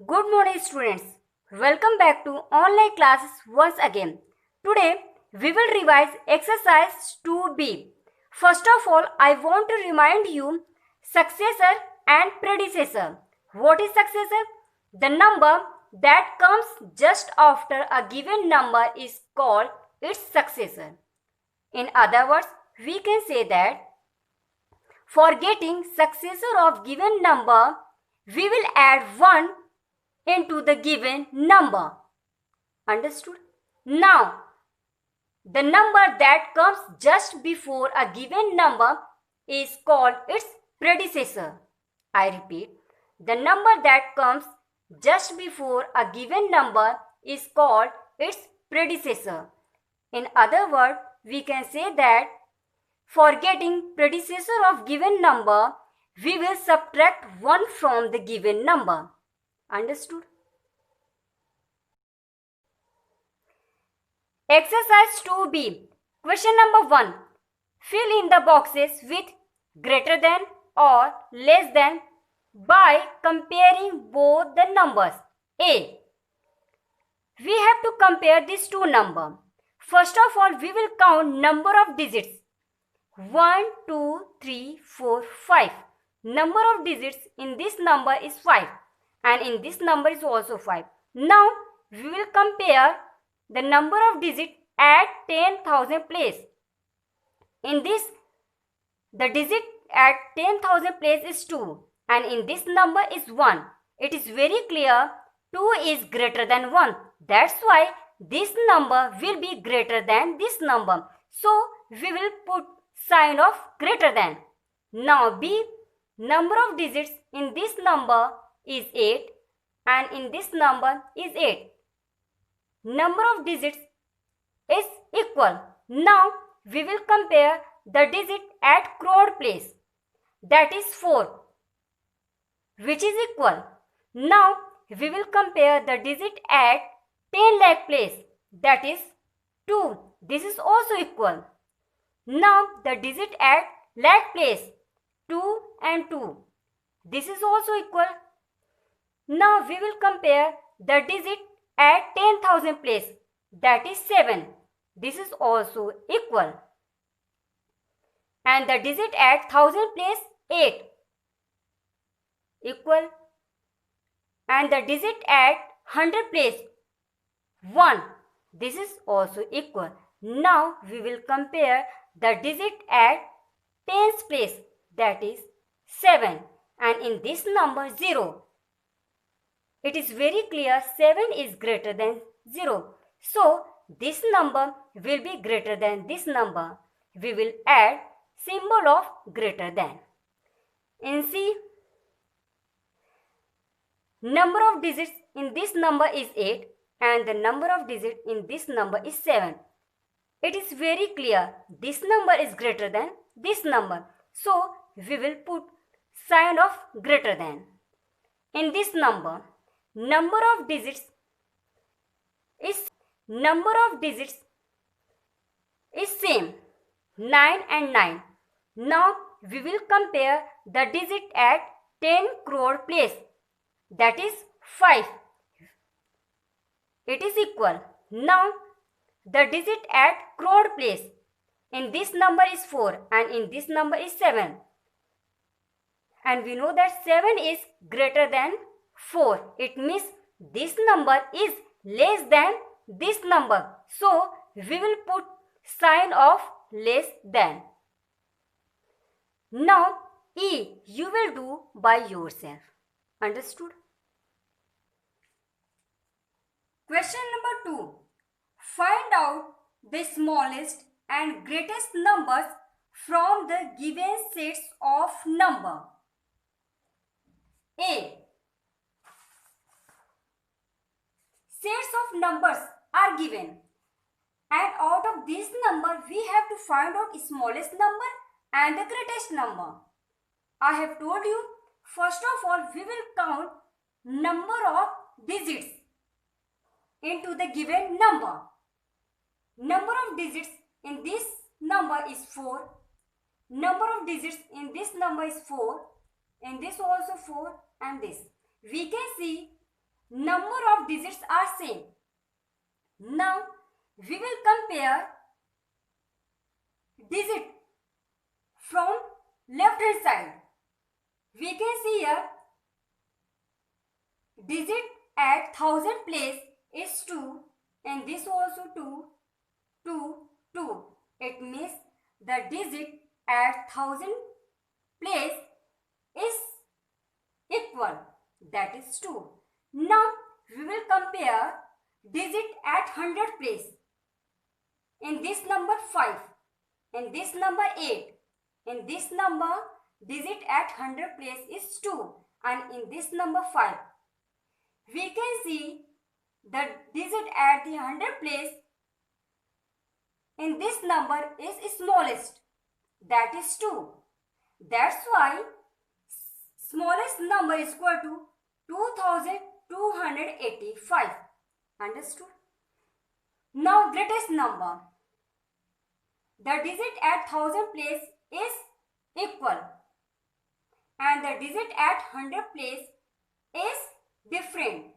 Good morning, students. Welcome back to online classes once again. Today, we will revise exercise 2B. First of all, I want to remind you successor and predecessor. What is successor? The number that comes just after a given number is called its successor. In other words, we can say that for getting successor of given number, we will add 1 into the given number. Understood? Now, the number that comes just before a given number is called its predecessor. I repeat, the number that comes just before a given number is called its predecessor. In other words, we can say that for getting predecessor of given number, we will subtract 1 from the given number. Understood? Exercise 2B. Question number 1. Fill in the boxes with greater than or less than by comparing both the numbers. A. We have to compare these two numbers. First of all, we will count number of digits. 1, 2, 3, 4, 5. Number of digits in this number is 5 and in this number is also 5. Now, we will compare the number of digits at 10,000 place. In this, the digit at 10,000 place is 2 and in this number is 1. It is very clear 2 is greater than 1. That's why this number will be greater than this number. So, we will put sign of greater than. Now, B, number of digits in this number is 8 and in this number is 8. Number of digits is equal. Now, we will compare the digit at crore place. That is 4, which is equal. Now, we will compare the digit at 10 lakh place. That is 2. This is also equal. Now, the digit at lakh place. 2 and 2. This is also equal. Now, we will compare the digit at 10,000 place. That is 7. This is also equal. And the digit at 1000 place 8. Equal. And the digit at 100 place 1. This is also equal. Now we will compare the digit at tens place, that is 7, and in this number 0. It is very clear 7 is greater than 0. So this number will be greater than this number. We will add symbol of greater than. In C, number of digits in this number is 8 and the number of digits in this number is 7. It is very clear this number is greater than this number. So we will put sign of greater than. In this number of digits is same, 9 and 9. Now we will compare the digit at 10 crore place, that is 5. It is equal. Now the digit at crore place, in this number is 4 and in this number is 7. And we know that 7 is greater than 4. It means this number is less than this number. So we will put sign of less than. Now E, you will do by yourself. Understood? Question number 2. Find out the smallest and greatest numbers from the given sets of number. A. Sets of numbers are given and out of this number we have to find out smallest number and the greatest number. I have told you, first of all we will count number of digits into the given number. Number of digits in this number is 4. Number of digits in this number is 4. In this also 4 and this. We can see number of digits are same. Now we will compare digit from left hand side. We can see here digit at 1000 place is 2 and this also 2, 2, 2. It means the digit at 1000 place is equal, that is 2. Now we will compare digit at 100 place. In this number 5, in this number 8, in this number digit at 100 place is 2 and in this number 5. We can see the digit at the 100 place in this number is smallest, that is 2. That's why smallest number is equal to 2285. Understood? Now greatest number. The digit at 1000 place is equal and the digit at 100 place is different.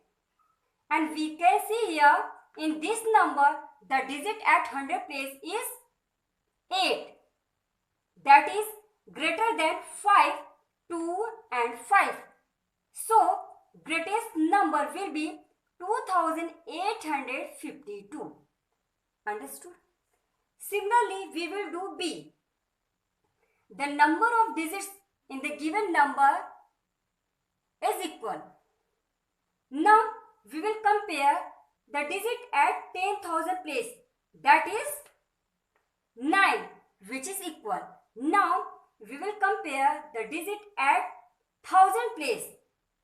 And we can see here in this number the digit at 100 place is 8. That is greater than 5, 2 and 5. So greatest number will be 2852. Understood? Similarly, we will do B. The number of digits in the given number is equal. Now we will compare the digit at 10,000 place, that is 9, which is equal. Now we will compare the digit at 1000 place.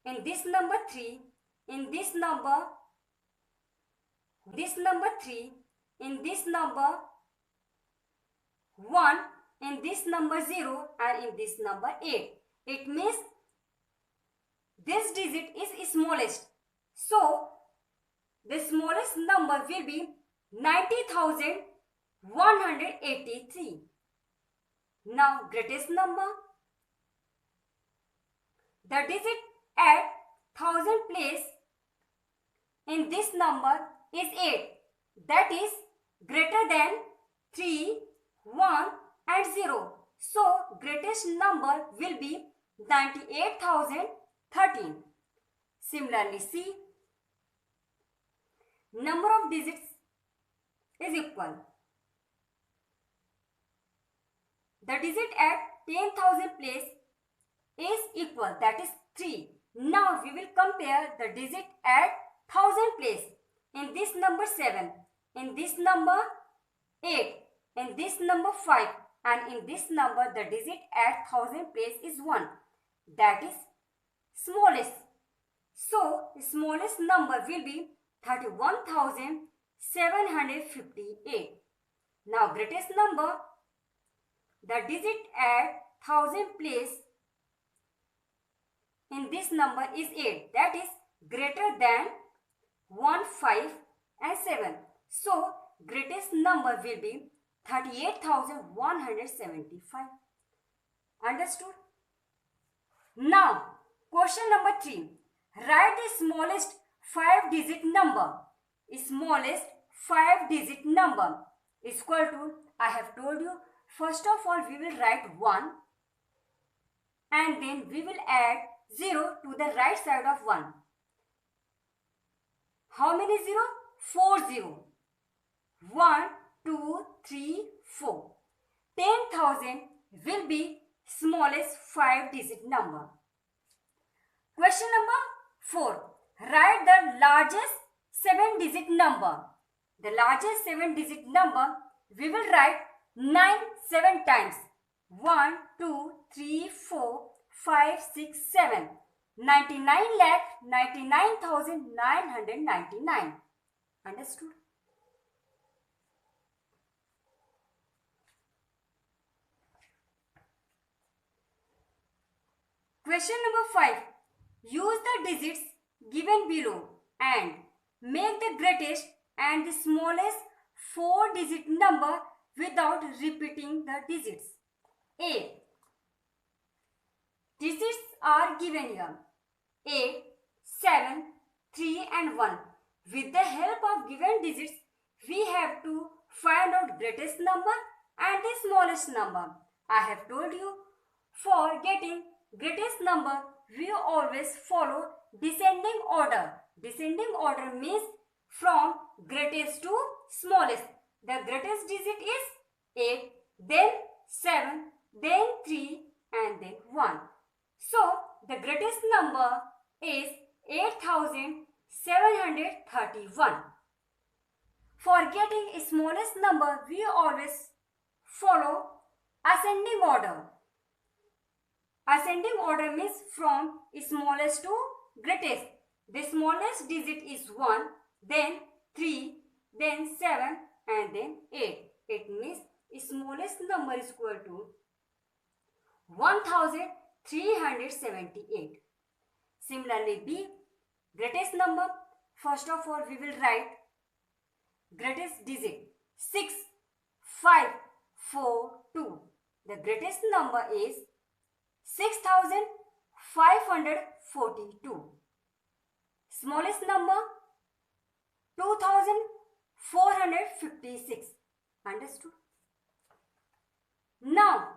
In this number 3, in this number 3, in this number 1, in this number 0 and in this number 8. It means this digit is smallest. So the smallest number will be 90,183. Now greatest number. The digit at 1000 place in this number is 8. That is greater than 3, 1 and 0. So greatest number will be 98,013. Similarly, C. Number of digits is equal. The digit at 10,000 place is equal, that is 3. Now we will compare the digit at 1000 place. In this number 7, in this number 8, in this number 5 and in this number the digit at 1000 place is 1. That is smallest. So smallest number will be 31,758. Now greatest number. The digit at 1000 place in this number is 8. That is greater than 1, 5 and 7. So greatest number will be 38,175. Understood? Now question number 3. Write the smallest 5-digit number. Smallest 5-digit number is equal to, I have told you, first of all we will write 1 and then we will add 0 to the right side of 1. How many 0? 4 0. 1, 2, 3, 4. 10,000 will be smallest 5-digit number. Question number 4. Write the largest 7-digit number. The largest 7-digit number we will write 9 7 times. 1, 2, 3, 4, 5, 6, 7. 99,99,999. Understood? Question number 5. Use the digits given below and make the greatest and the smallest 4-digit number without repeating the digits. A. Digits are given here. 8, 7, 3 and 1. With the help of given digits, we have to find out greatest number and the smallest number. I have told you, for getting greatest number, we always follow descending order. Descending order means from greatest to smallest. The greatest digit is 8, then 7, then 3 and then 1. So, the greatest number is 8731. For getting smallest number, we always follow ascending order. Ascending order means from smallest to greatest. The smallest digit is 1, then 3, then 7 and then 8. It means smallest number is equal to 1378. Similarly, B, greatest number. First of all, we will write greatest digit 6, 5, 4, 2. The greatest number is 6542. Smallest number 2456. Understood? Now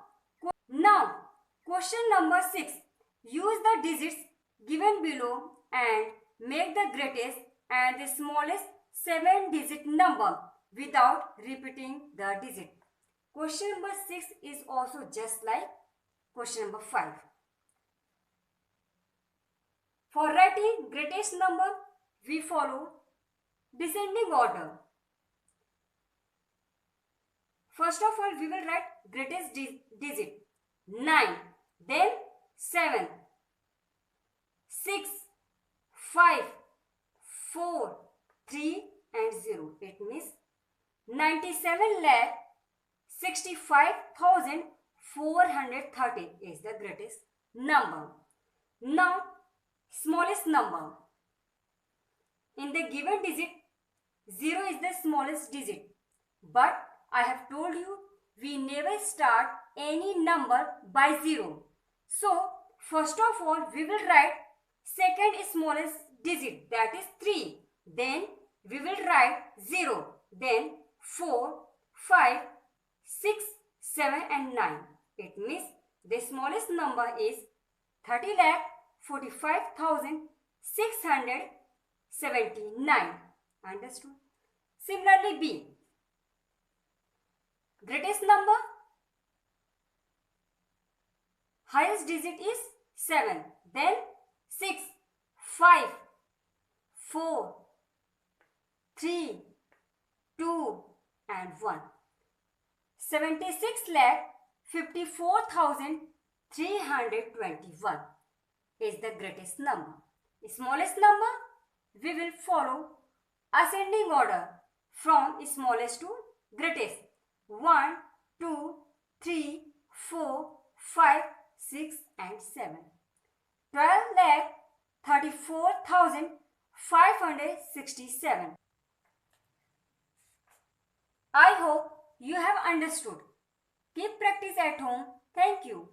question number 6. Use the digits given below and make the greatest and the smallest 7-digit number without repeating the digit. Question number 6 is also just like question number 5. For writing greatest number, we follow descending order. First of all, we will write greatest digit 9, then 7, 6, 5, 4, 3 and 0. It means 97,65,430 is the greatest number. Now, smallest number. In the given digit, 0 is the smallest digit. But I have told you, we never start any number by 0. So, first of all, we will write second smallest digit, that is 3. Then, we will write 0. Then, 4, 5, 6, 7 and 9. It means the smallest number is 30,45,679. Understood? Similarly, B. Greatest number, highest digit is 7, then 6, 5, 4, 3, 2 and 1. 76,54,321 is the greatest number. Smallest number, we will follow ascending order from smallest to greatest. 1, 2, 3, 4, 5, 6 and 7. 12,34,567. I hope you have understood. Keep practice at home. Thank you.